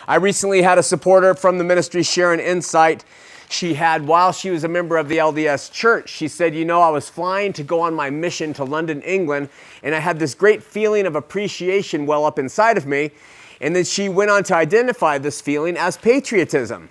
I recently had a supporter from the ministry share an insight she had while she was a member of the LDS church. She said, I was flying to go on my mission to London, England, and I had this great feeling of appreciation well up inside of me. And then she went on to identify this feeling as patriotism.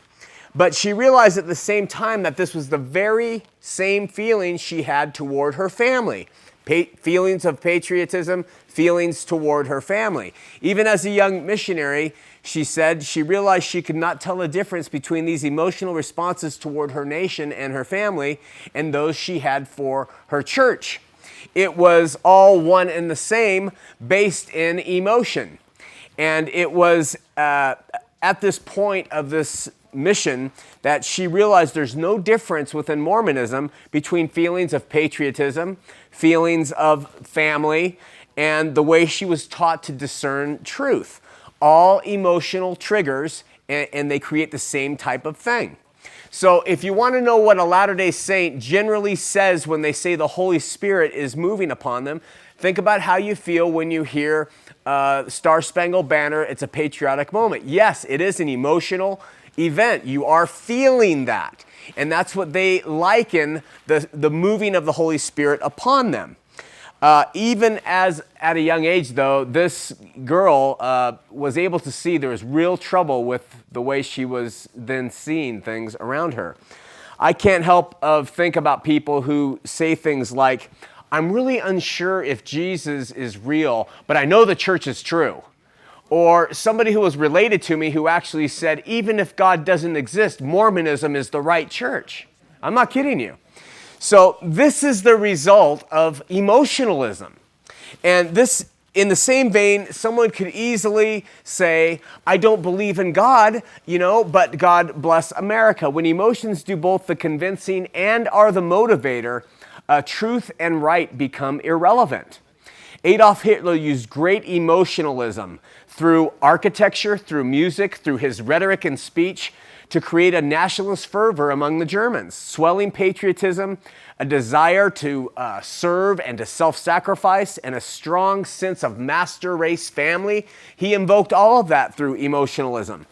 But she realized at the same time that this was the very same feeling she had toward her family. Feelings of patriotism, feelings toward her family. Even as a young missionary, she said she realized she could not tell the difference between these emotional responses toward her nation and her family and those she had for her church. It was all one and the same, based in emotion. And it was at this point of this mission that she realized there's no difference within Mormonism between feelings of patriotism, feelings of family, and the way she was taught to discern truth. All emotional triggers, and they create the same type of thing. So if you want to know what a Latter-day Saint generally says when they say the Holy Spirit is moving upon them, think about how you feel when you hear Star Spangled Banner. It's a patriotic moment. Yes, it is an emotional event. You are feeling that. And that's what they liken the moving of the Holy Spirit upon them. Even as at a young age, though, this girl was able to see there was real trouble with the way she was then seeing things around her. I can't help but think about people who say things like, I'm really unsure if Jesus is real, but I know the church is true. Or somebody who was related to me who actually said, even if God doesn't exist, Mormonism is the right church. I'm not kidding you. So this is the result of emotionalism. And this, in the same vein, someone could easily say, I don't believe in God, but God bless America. When emotions do both the convincing and are the motivator, truth and right become irrelevant. Adolf Hitler used great emotionalism through architecture, through music, through his rhetoric and speech to create a nationalist fervor among the Germans, swelling patriotism, a desire to serve and to self-sacrifice, and a strong sense of master race family. He invoked all of that through emotionalism.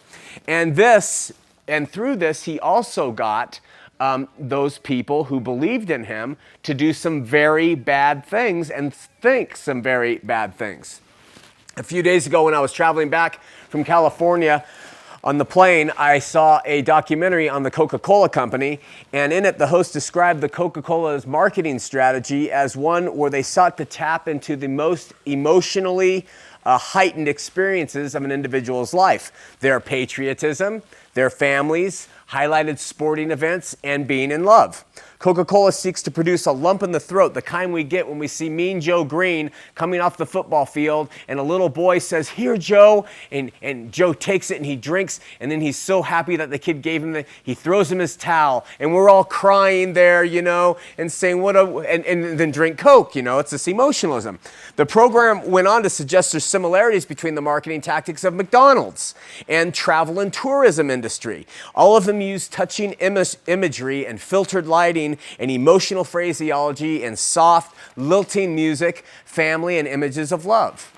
And through this, he also got those people who believed in him to do some very bad things and think some very bad things. A few days ago when I was traveling back from California on the plane, I saw a documentary on the Coca-Cola company, and in it the host described the Coca-Cola's marketing strategy as one where they sought to tap into the most emotionally heightened experiences of an individual's life. Their patriotism, their families, highlighted sporting events, and being in love. Coca-Cola seeks to produce a lump in the throat, the kind we get when we see Mean Joe Green coming off the football field and a little boy says, "Here, Joe," and Joe takes it and he drinks, and then he's so happy that the kid gave him he throws him his towel, and we're all crying there, and saying, and then drink Coke, it's this emotionalism. The program went on to suggest there's similarities between the marketing tactics of McDonald's and travel and tourism industry. All of them use touching imagery and filtered lighting and emotional phraseology and soft, lilting music, family, and images of love.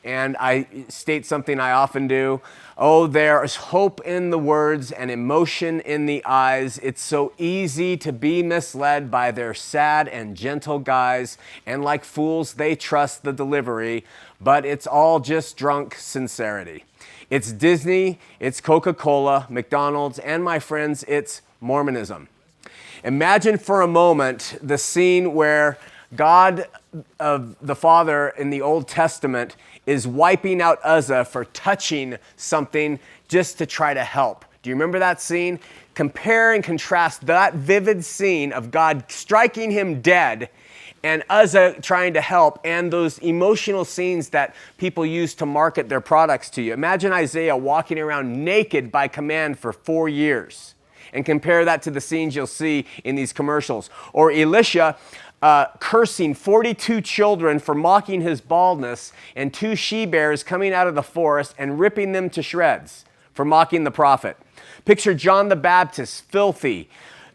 And I state something I often do. Oh, there's hope in the words and emotion in the eyes. It's so easy to be misled by their sad and gentle guise, and like fools, they trust the delivery, but it's all just drunk sincerity. It's Disney, it's Coca-Cola, McDonald's, and my friends, it's Mormonism. Imagine for a moment the scene where God of the Father in the Old Testament is wiping out Uzzah for touching something just to try to help. Do you remember that scene? Compare and contrast that vivid scene of God striking him dead and Uzzah trying to help, and those emotional scenes that people use to market their products to you. Imagine Isaiah walking around naked by command for 4 years. And compare that to the scenes you'll see in these commercials. Or Elisha cursing 42 children for mocking his baldness, and 2 she-bears coming out of the forest and ripping them to shreds for mocking the prophet. Picture John the Baptist, filthy,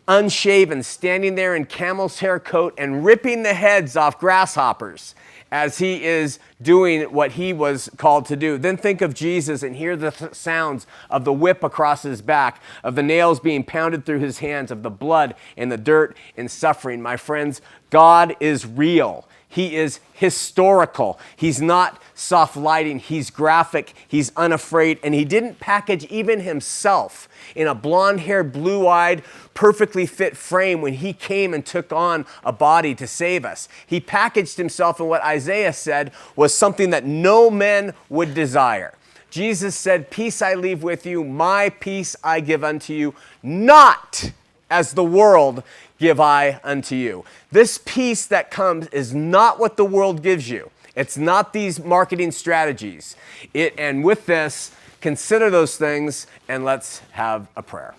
unshaven, standing there in camel's hair coat and ripping the heads off grasshoppers as he is doing what he was called to do. Then think of Jesus and hear the sounds of the whip across his back, of the nails being pounded through his hands, of the blood and the dirt and suffering. My friends, God is real. He is historical. He's not soft lighting. He's graphic. He's unafraid. And he didn't package even himself in a blonde-haired, blue-eyed, perfectly fit frame when he came and took on a body to save us. He packaged himself in what Isaiah said was something that no man would desire. Jesus said, "Peace I leave with you, my peace I give unto you, not as the world give I unto you." This peace that comes is not what the world gives you. It's not these marketing strategies. And with this, consider those things, and let's have a prayer.